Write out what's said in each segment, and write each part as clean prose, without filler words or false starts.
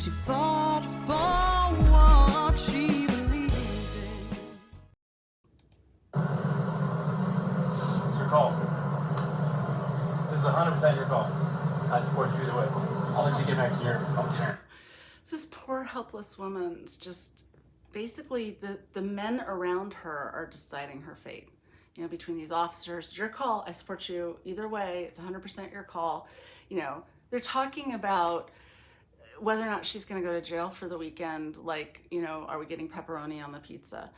She fought for what she believed in. It's your call. This is 100% your call. I support you either way. I'll let you get back to your call. This poor helpless woman's just basically the men around her are deciding her fate. You know, between these officers, your call, I support you either way, it's 100% your call. You know, they're talking about whether or not she's going to go to jail for the weekend, like, you know, are we getting pepperoni on the pizza?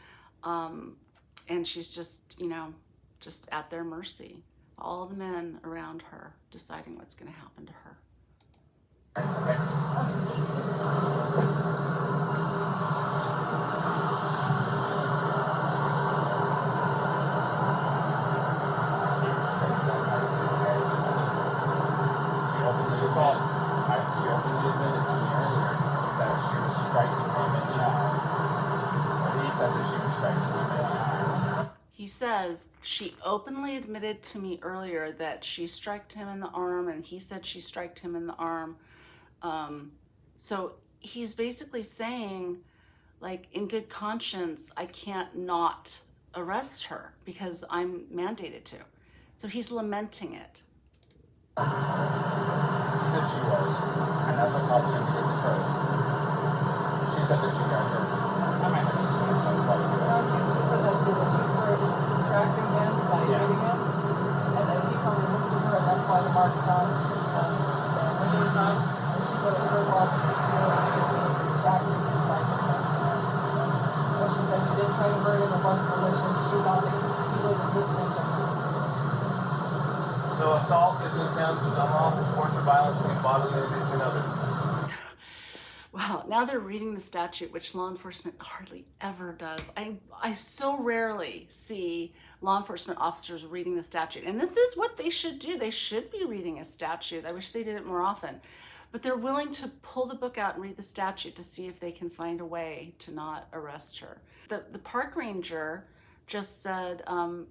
And she's just, you know, just at their mercy. All the men around her deciding what's going to happen to her. It's okay. She openly admitted to me earlier that she was striking him in the eye. He said that she was striking him in the eye. He says she openly admitted to me earlier that she striked him in the arm, and he said she striked him in the arm. So he's basically saying, like, in good conscience, I can't not arrest her because I'm mandated to. So he's lamenting it. He said she was, and that's what caused him to hit the curb. She said that she got hurt. I might have just too much time to probably do No, it. she said that too, that she started distracting him by hitting him, and then he comes and looks at her, and that's why the mark found the window side, and she said it's her fault because she was distracting him by hitting him. But she said she didn't try to hurt him, it wasn't malicious, she thought that he was a good symptom. So assault is an attempt with unlawful force or violence to do bodily injury to another. Wow, now they're reading the statute, which law enforcement hardly ever does. I so rarely see law enforcement officers reading the statute. And this is what they should do. They should be reading a statute. I wish they did it more often. But they're willing to pull the book out and read the statute to see if they can find a way to not arrest her. The park ranger just said,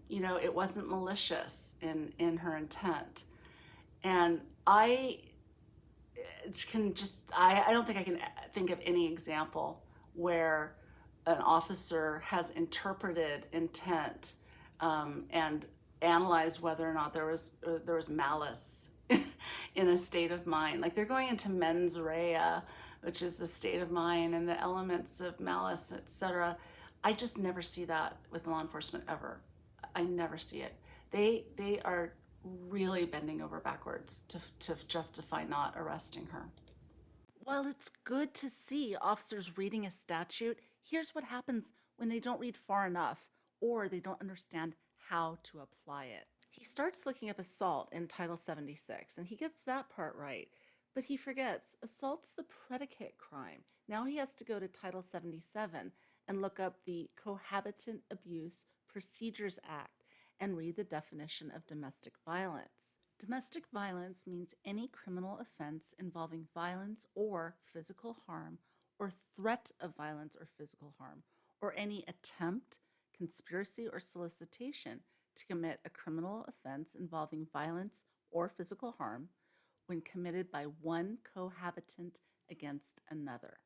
you know, it wasn't malicious in her intent. And I don't think I can think of any example where an officer has interpreted intent and analyzed whether or not there was malice in a state of mind. Like, they're going into mens rea, which is the state of mind and the elements of malice, etc. I just never see that with law enforcement ever. I never see it. They are really bending over backwards to justify not arresting her. While it's good to see officers reading a statute, here's what happens when they don't read far enough or they don't understand how to apply it. He starts looking up assault in Title 76, and he gets that part right, but he forgets assault's the predicate crime. Now he has to go to Title 77 and look up the Cohabitant Abuse Procedures Act and read the definition of domestic violence. Domestic violence means any criminal offense involving violence or physical harm, or threat of violence or physical harm, or any attempt, conspiracy, or solicitation to commit a criminal offense involving violence or physical harm when committed by one cohabitant against another.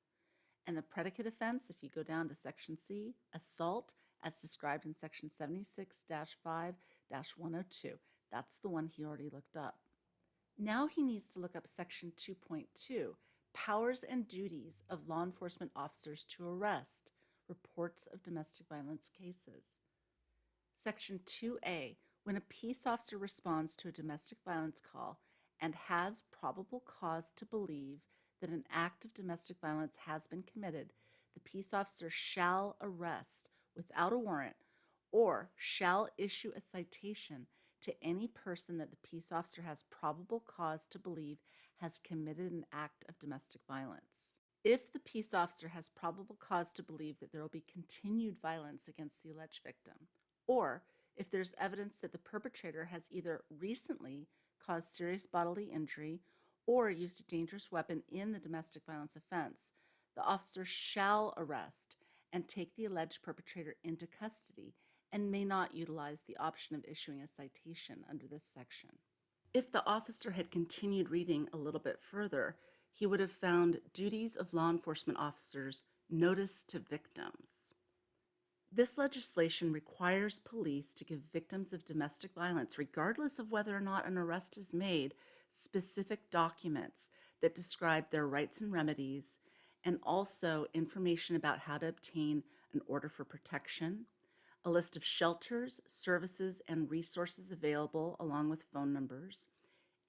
And the predicate offense, if you go down to Section C, assault, as described in Section 76-5-102. That's the one he already looked up. Now he needs to look up Section 2.2, powers and duties of law enforcement officers to arrest reports of domestic violence cases. Section 2A, when a peace officer responds to a domestic violence call and has probable cause to believe that an act of domestic violence has been committed, the peace officer shall arrest without a warrant or shall issue a citation to any person that the peace officer has probable cause to believe has committed an act of domestic violence. If the peace officer has probable cause to believe that there will be continued violence against the alleged victim, or if there's evidence that the perpetrator has either recently caused serious bodily injury or used a dangerous weapon in the domestic violence offense, the officer shall arrest and take the alleged perpetrator into custody and may not utilize the option of issuing a citation under this section. If the officer had continued reading a little bit further, he would have found duties of law enforcement officers notice to victims. This legislation requires police to give victims of domestic violence, regardless of whether or not an arrest is made, specific documents that describe their rights and remedies, and also information about how to obtain an order for protection, a list of shelters, services, and resources available, along with phone numbers.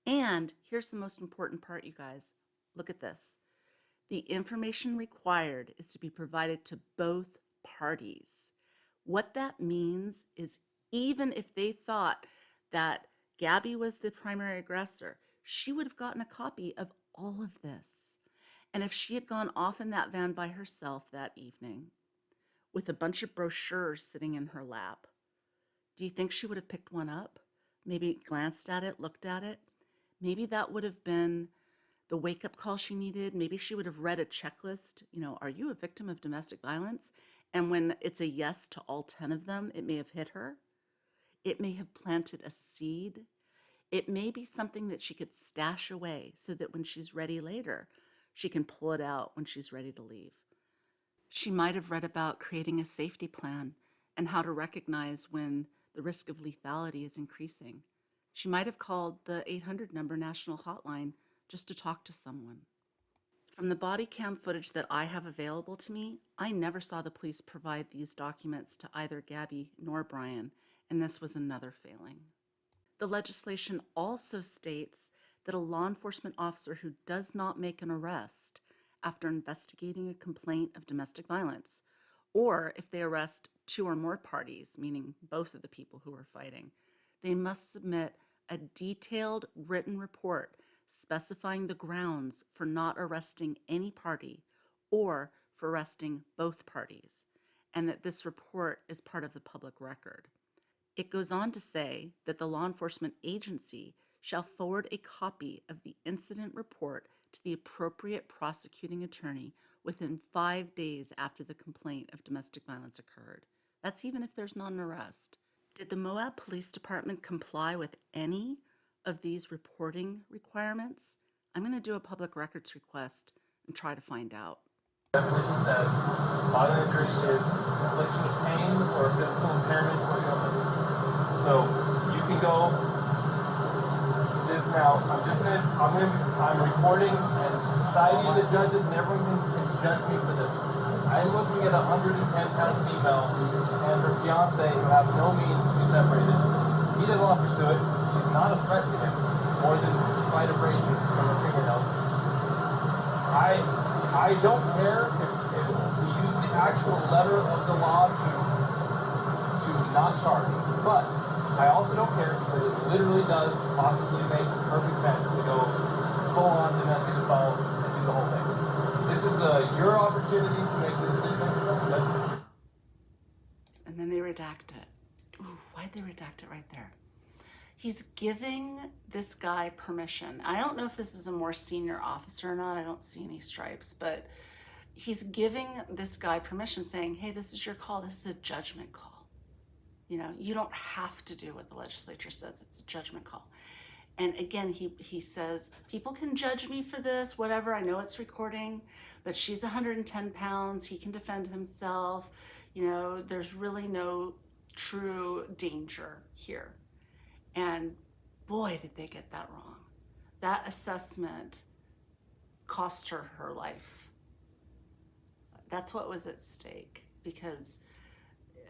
And here's the most important part, you guys. Look at this. The information required is to be provided to both parties. What that means is even if they thought that Gabby was the primary aggressor, she would have gotten a copy of all of this. And if she had gone off in that van by herself that evening with a bunch of brochures sitting in her lap, do you think she would have picked one up? Maybe glanced at it, looked at it? Maybe that would have been the wake-up call she needed. Maybe she would have read a checklist. Are you a victim of domestic violence? And when it's a yes to all 10 of them, it may have hit her. It may have planted a seed. It may be something that she could stash away so that when she's ready later, she can pull it out when she's ready to leave. She might have read about creating a safety plan and how to recognize when the risk of lethality is increasing. She might have called the 800 number national hotline just to talk to someone. From the body cam footage that I have available to me, I never saw the police provide these documents to either Gabby nor Brian, and this was another failing. The legislation also states that a law enforcement officer who does not make an arrest after investigating a complaint of domestic violence, or if they arrest two or more parties, meaning both of the people who are fighting, they must submit a detailed written report specifying the grounds for not arresting any party or for arresting both parties, and that this report is part of the public record. It goes on to say that the law enforcement agency shall forward a copy of the incident report to the appropriate prosecuting attorney within 5 days after the complaint of domestic violence occurred. That's even if there's not an arrest. Did the Moab Police Department comply with any of these reporting requirements? I'm going to do a public records request and try to find out. Definition says bodily injury is infliction of pain or physical impairment or illness. So you can go. Now I'm recording, and society and the judges and everyone can judge me for this. I'm looking at a 110-pound female and her fiance who have no means to be separated. He doesn't want to pursue it. She's not a threat to him, more than slight abrasions from her fingernails. I don't care if we use the actual letter of the law to not charge, but I also don't care because it literally does possibly make perfect sense to go full-on domestic assault and do the whole thing. This is your opportunity to make the decision. And then they redact it. Ooh, why'd they redact it right there? He's giving this guy permission. I don't know if this is a more senior officer or not. I don't see any stripes, but he's giving this guy permission, saying, hey, this is your call. This is a judgment call. You don't have to do what the legislature says. It's a judgment call. And again, he says, people can judge me for this, whatever. I know it's recording, but she's 110 pounds. He can defend himself. There's really no true danger here. And boy, did they get that wrong. That assessment cost her her life. That's what was at stake, because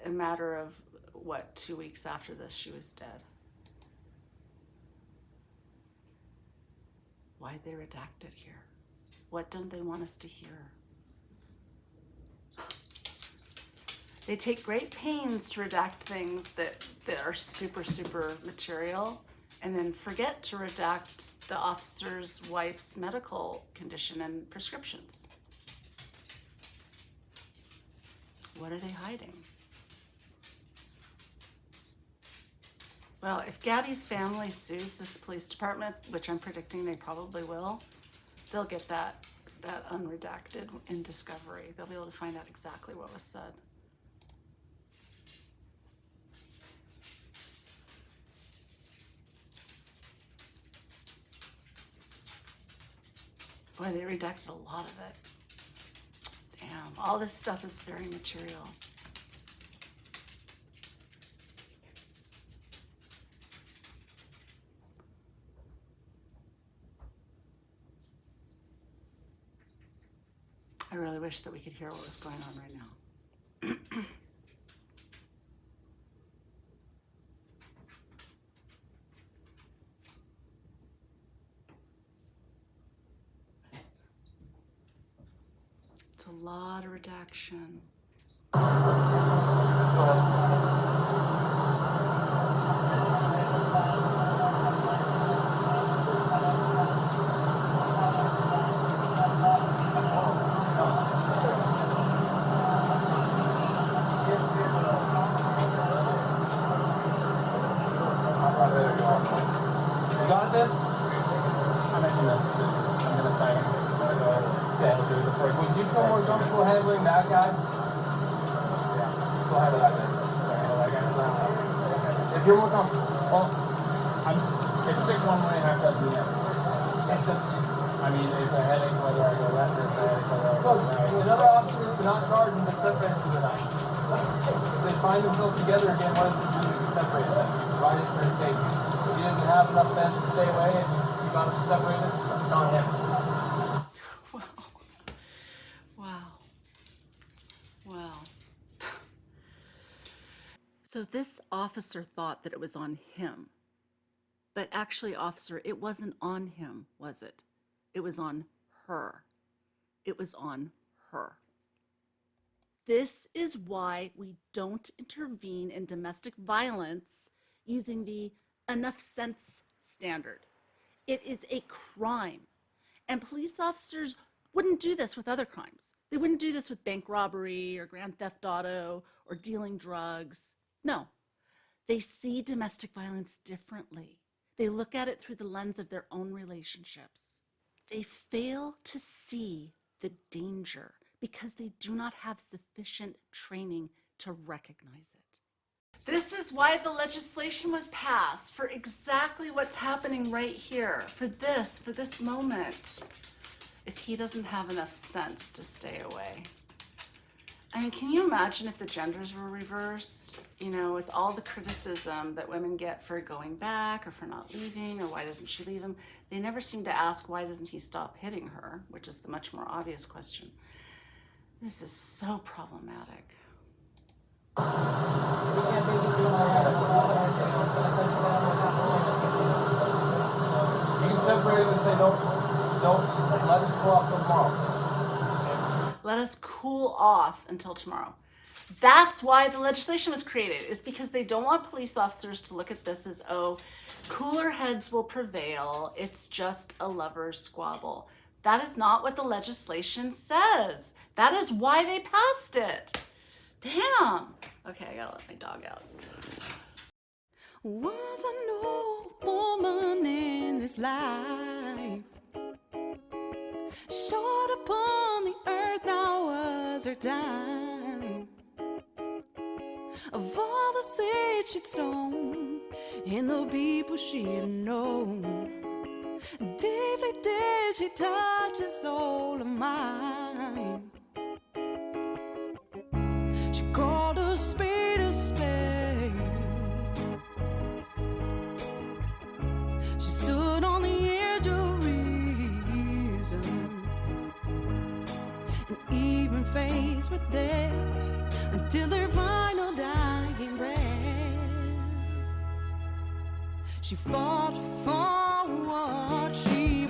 a matter of 2 weeks after this, she was dead. Why'd they redact it here? What don't they want us to hear? They take great pains to redact things that are super, super material, and then forget to redact the officer's wife's medical condition and prescriptions. What are they hiding? Well, if Gabby's family sues this police department, which I'm predicting they probably will, they'll get that unredacted in discovery. They'll be able to find out exactly what was said. Boy, they redacted a lot of it. Damn, all this stuff is very material. I really wish that we could hear what was going on right now. It's a lot of redaction. You got this? I'm making this decision. I'm gonna sign it. I'm gonna go. Okay. Do the first. Would you feel more comfortable handling that guy? Yeah. Go ahead with that guy. If you're more comfortable. Well, it's 6 one way, half dozen the other. I mean, it's a headache whether I go left or it's a headache whether I go Look, right. another option is to not charge them, but separate them for the night. If they find themselves together again, what does it do? You separate them. You provide it for safety. If he doesn't have enough sense to stay away and you got them separated, it's on him. Wow. Wow. So this officer thought that it was on him. But actually, officer, it wasn't on him, was it? It was on her. It was on her. This is why we don't intervene in domestic violence using the enough sense standard. It is a crime. And police officers wouldn't do this with other crimes. They wouldn't do this with bank robbery or grand theft auto or dealing drugs. No, they see domestic violence differently. They look at it through the lens of their own relationships. They fail to see the danger because they do not have sufficient training to recognize it. This is why the legislation was passed, for exactly what's happening right here, for this moment. If he doesn't have enough sense to stay away. I mean, can you imagine if the genders were reversed? You know, with all the criticism that women get for going back or for not leaving or why doesn't she leave him? They never seem to ask why doesn't he stop hitting her, which is the much more obvious question. This is so problematic. We can't babysit them like that. You can separate them and say, don't let us go off till tomorrow. Let us cool off until tomorrow. That's why the legislation was created. It's because they don't want police officers to look at this as, oh, cooler heads will prevail. It's just a lover's squabble. That is not what the legislation says. That is why they passed it. Damn. Okay, I gotta let my dog out. Was I no woman in this life? Short upon the earth now was her time. Of all the seed she'd sown and the people she had known, deeply did she touch the soul of mine. She called a spade a spade. She stood on the edge of reason and even faced with death until their final dying breath. She fought for what she